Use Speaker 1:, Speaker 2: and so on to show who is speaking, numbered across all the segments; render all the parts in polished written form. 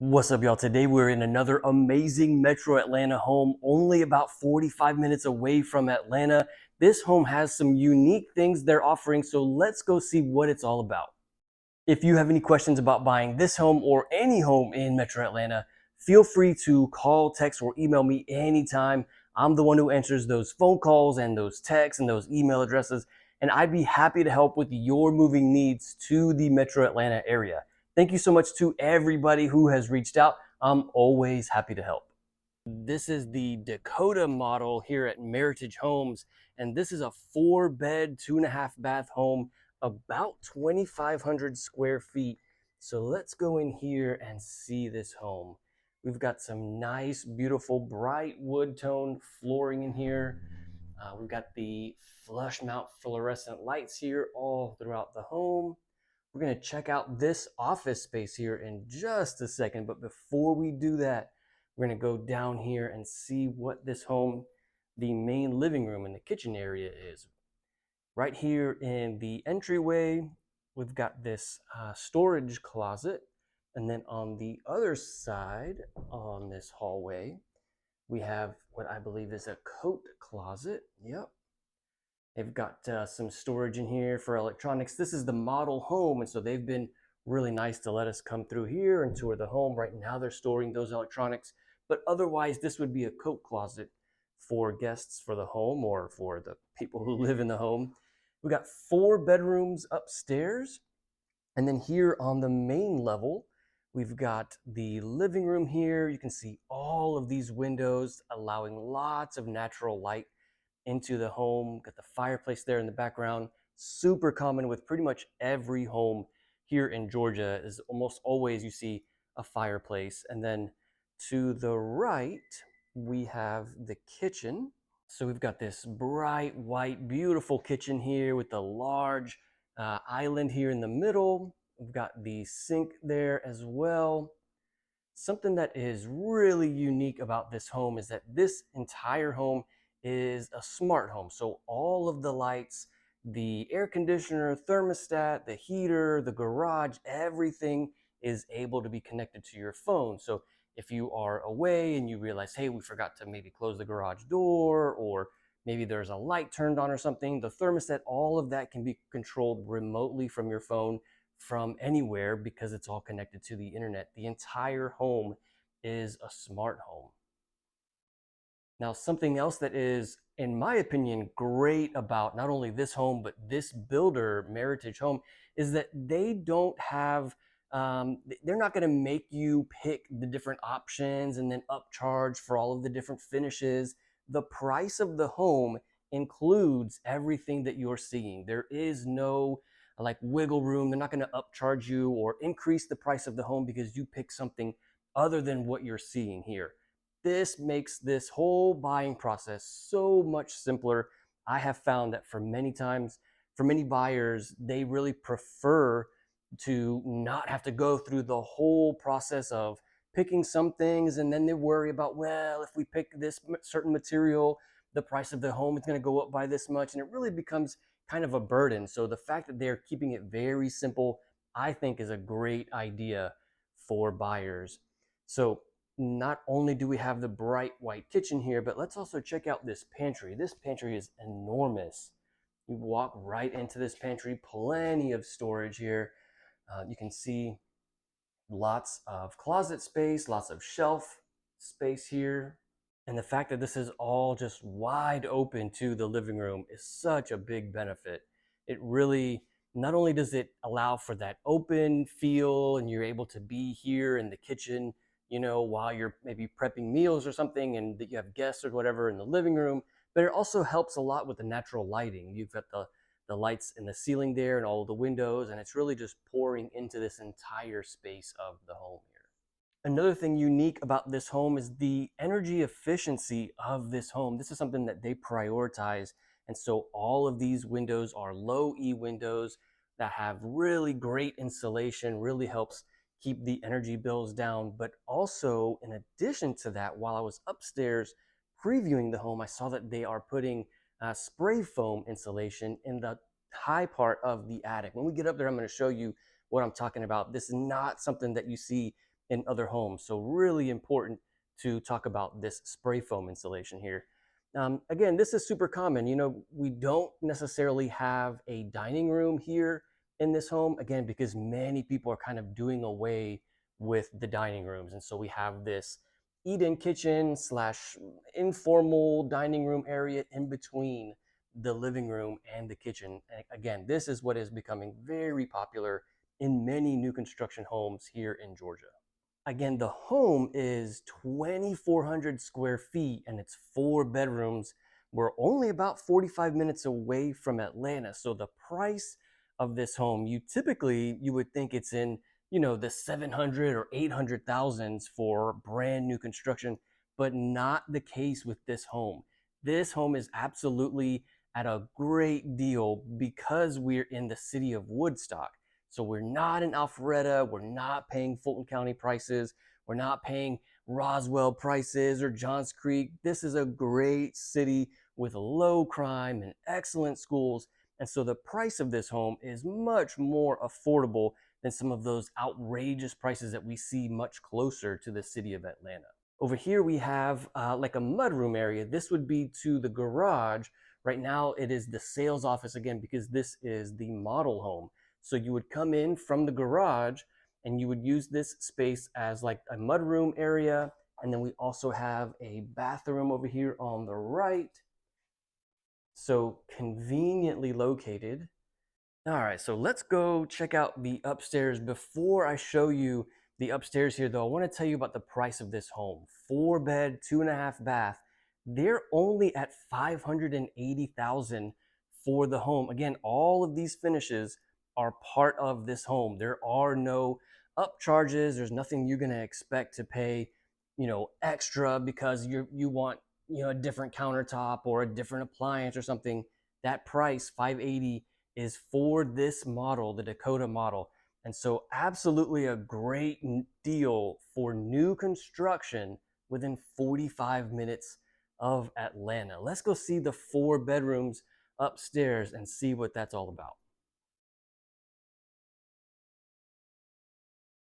Speaker 1: What's up, y'all? Today we're in another amazing Metro Atlanta home, only about 45 minutes away from Atlanta. This home has some unique things they're offering, so let's go see what it's all about. If you have any questions about buying this home or any home in Metro Atlanta, feel free to call, text, or email me anytime. I'm the one who answers those phone calls and those texts and those email addresses, and I'd be happy to help with your moving needs to the Metro Atlanta area. Thank you so much to everybody who has reached out. I'm always happy to help. This is the Dakota model here at Meritage Homes, and this is a 4-bed, 2.5-bath home, about 2,500 square feet. So let's go in here and see this home. We've got some nice, beautiful, bright wood tone flooring in here. We've got the flush mount fluorescent lights here all throughout the home. We're going to check out this office space here in just a second, but before we do that, we're going to go down here and see what this home, the main living room and the kitchen area is. Right here in the entryway, we've got this storage closet. And then on the other side, on this hallway, we have what I believe is a coat closet. Yep. They've got some storage in here for electronics. This is the model home, and so they've been really nice to let us come through here and tour the home. Right now they're storing those electronics, but otherwise this would be a coat closet for guests for the home or for the people who live in the home. We've got 4 bedrooms upstairs, and then here on the main level, we've got the living room here. You can see all of these windows allowing lots of natural light into the home. Got the fireplace there in the background. Super common with pretty much every home here in Georgia is almost always you see a fireplace. And then to the right, we have the kitchen. So we've got this bright white, beautiful kitchen here with the large island here in the middle. We've got the sink there as well. Something that is really unique about this home is that this entire home is a smart home. So all of the lights, the air conditioner, thermostat, the heater, the garage, everything is able to be connected to your phone. So if you are away and you realize, hey, we forgot to maybe close the garage door, or maybe there's a light turned on or something, the thermostat, all of that can be controlled remotely from your phone from anywhere because it's all connected to the internet. The entire home is a smart home. Now, something else that is, in my opinion, great about not only this home, but this builder, Meritage Home, is that they don't have, they're not going to make you pick the different options and then upcharge for all of the different finishes. The price of the home includes everything that you're seeing. There is no like wiggle room. They're not going to upcharge you or increase the price of the home because you pick something other than what you're seeing here. This makes this whole buying process so much simpler. I have found that for many buyers, they really prefer to not have to go through the whole process of picking some things and then they worry about, well, if we pick this certain material, the price of the home is going to go up by this much, and it really becomes kind of a burden. So the fact that they're keeping it very simple, I think, is a great idea for buyers. So not only do we have the bright white kitchen here, but let's also check out this pantry. This pantry is enormous. You walk right into this pantry, plenty of storage here. You can see lots of closet space, lots of shelf space here. And the fact that this is all just wide open to the living room is such a big benefit. It really, not only does it allow for that open feel and you're able to be here in the kitchen, you know, while you're maybe prepping meals or something and that you have guests or whatever in the living room, but it also helps a lot with the natural lighting. You've got the lights in the ceiling there and all the windows, and it's really just pouring into this entire space of the home here. Another thing unique about this home is the energy efficiency of this home. This is something that they prioritize. And so all of these windows are low E windows that have really great insulation, really helps keep the energy bills down. But also, in addition to that, while I was upstairs previewing the home, I saw that they are putting spray foam insulation in the high part of the attic. When we get up there, I'm going to show you what I'm talking about. This is not something that you see in other homes. So really important to talk about this spray foam insulation here. Again, this is super common. We don't necessarily have a dining room here in this home, again, because many people are kind of doing away with the dining rooms. And so we have this eat-in kitchen slash informal dining room area in between the living room and the kitchen. And again, this is what is becoming very popular in many new construction homes here in Georgia. Again, the home is 2,400 square feet and it's 4 bedrooms. We're only about 45 minutes away from Atlanta. So the price of this home, you would think it's in, the 700 or 800 thousands for brand new construction, but not the case with this home. This home is absolutely at a great deal because we're in the city of Woodstock. So we're not in Alpharetta. We're not paying Fulton County prices. We're not paying Roswell prices or Johns Creek. This is a great city with low crime and excellent schools. And so the price of this home is much more affordable than some of those outrageous prices that we see much closer to the city of Atlanta. Over here we have like a mudroom area. This would be to the garage. Right now it is the sales office again because this is the model home. So you would come in from the garage and you would use this space as like a mudroom area. And then we also have a bathroom over here on the right. So conveniently located. All right, so let's go check out the upstairs. Before I show you the upstairs here, though, I want to tell you about the price of this home. 4 bed, 2.5 bath. They're only at $580,000 for the home. Again, all of these finishes are part of this home. There are no upcharges. There's nothing you're going to expect to pay, extra because you want, a different countertop or a different appliance or something. That price, 580, is for this model, the Dakota model. And so absolutely a great deal for new construction within 45 minutes of Atlanta. Let's go see the 4 bedrooms upstairs and see what that's all about.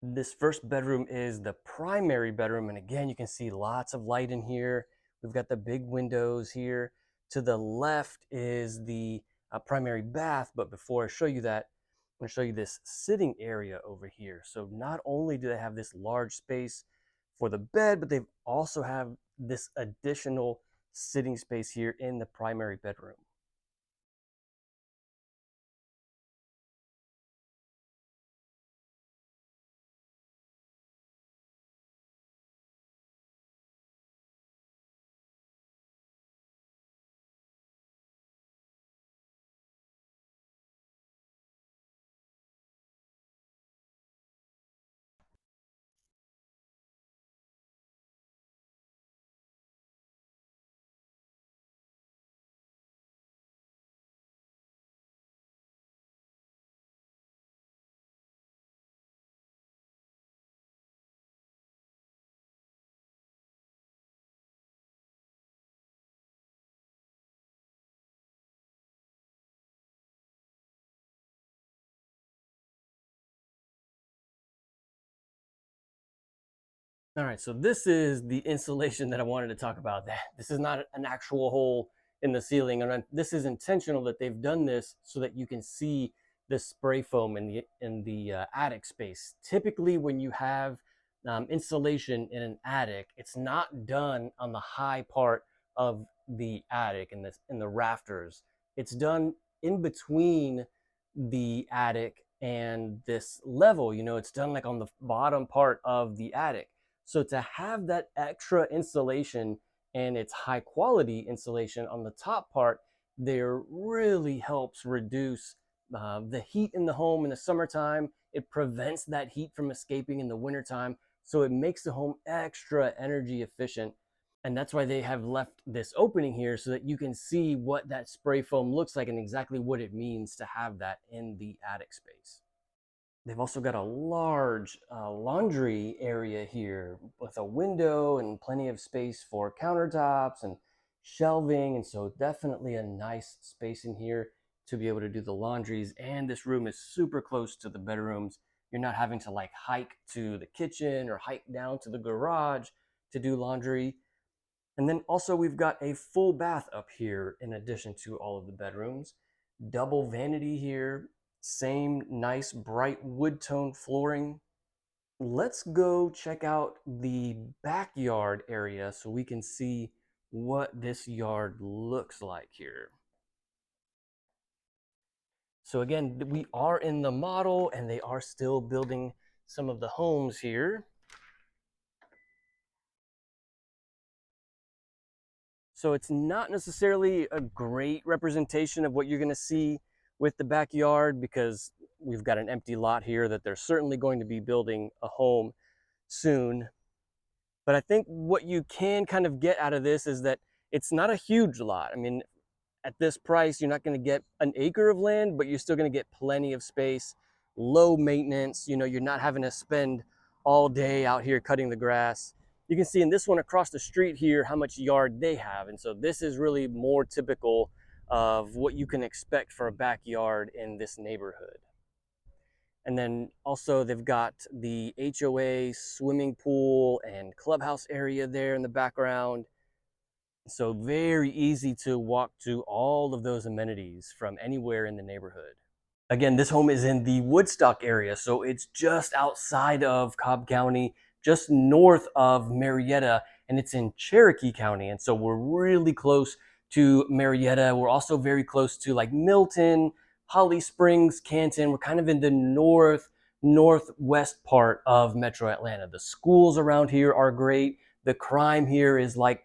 Speaker 1: This first bedroom is the primary bedroom. And again, you can see lots of light in here. We've got the big windows here. To the left is the primary bath. But before I show you that, I'm going to show you this sitting area over here. So not only do they have this large space for the bed, but they also have this additional sitting space here in the primary bedroom. All right, so this is the insulation that I wanted to talk about. This is not an actual hole in the ceiling, and this is intentional that they've done this so that you can see the spray foam in the attic space. Typically, when you have insulation in an attic, it's not done on the high part of the attic and in the rafters. It's done in between the attic and this level. It's done like on the bottom part of the attic. So to have that extra insulation and it's high quality insulation on the top part, there really helps reduce the heat in the home in the summertime. It prevents that heat from escaping in the wintertime. So it makes the home extra energy efficient. And that's why they have left this opening here so that you can see what that spray foam looks like and exactly what it means to have that in the attic space. They've also got a large laundry area here with a window and plenty of space for countertops and shelving. And so definitely a nice space in here to be able to do the laundries. And this room is super close to the bedrooms You're not having to like hike to the kitchen or hike down to the garage to do laundry. And then also we've got a full bath up here in addition to all of the bedrooms. Double vanity here, same nice bright wood tone flooring. Let's go check out the backyard area so we can see what this yard looks like here. So again, we are in the model and they are still building some of the homes here. So it's not necessarily a great representation of what you're going to see with the backyard because we've got an empty lot here that they're certainly going to be building a home soon. But I think what you can kind of get out of this is that it's not a huge lot. I mean, at this price, you're not going to get an acre of land, but you're still going to get plenty of space, low maintenance. You know, you're not having to spend all day out here cutting the grass. You can see in this one across the street here how much yard they have. And so this is really more typical of what you can expect for a backyard in this neighborhood. And then also they've got the HOA swimming pool and clubhouse area there in the background. So very easy to walk to all of those amenities from anywhere in the neighborhood. Again, this home is in the Woodstock area, so it's just outside of Cobb County, just north of Marietta, and it's in Cherokee County. And so we're really close to Marietta. We're also very close to like Milton, Holly Springs, Canton. We're kind of in the northwest part of Metro Atlanta. The schools around here are great. The crime here is like,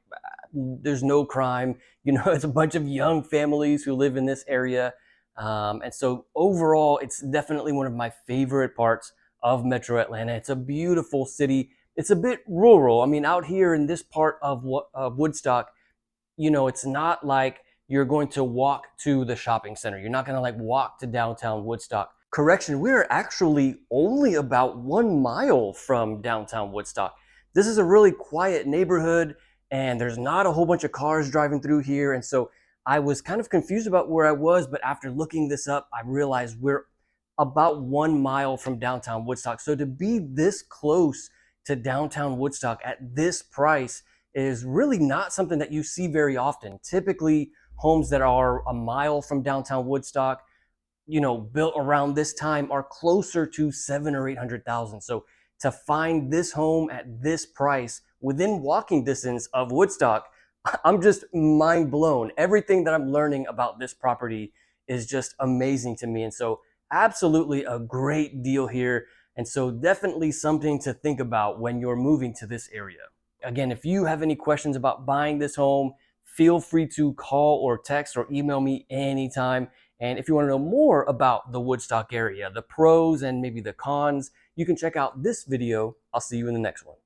Speaker 1: there's no crime. You know, it's a bunch of young families who live in this area. And so overall, it's definitely one of my favorite parts of Metro Atlanta. It's a beautiful city. It's a bit rural. I mean, out here in this part of Woodstock, you know, it's not like you're going to walk to the shopping center. You're not going to like walk to downtown Woodstock. Correction, we're actually only about 1 mile from downtown Woodstock. This is a really quiet neighborhood and there's not a whole bunch of cars driving through here. And so I was kind of confused about where I was, but after looking this up, I realized we're about 1 mile from downtown Woodstock. So to be this close to downtown Woodstock at this price is really not something that you see very often. Typically, homes that are a mile from downtown Woodstock, you know, built around this time are closer to 700,000 or 800,000. So to find this home at this price within walking distance of Woodstock, I'm just mind blown. Everything that I'm learning about this property is just amazing to me. And so absolutely a great deal here. And so definitely something to think about when you're moving to this area. Again, if you have any questions about buying this home, feel free to call or text or email me anytime. And if you want to know more about the Woodstock area, the pros and maybe the cons, you can check out this video. I'll see you in the next one.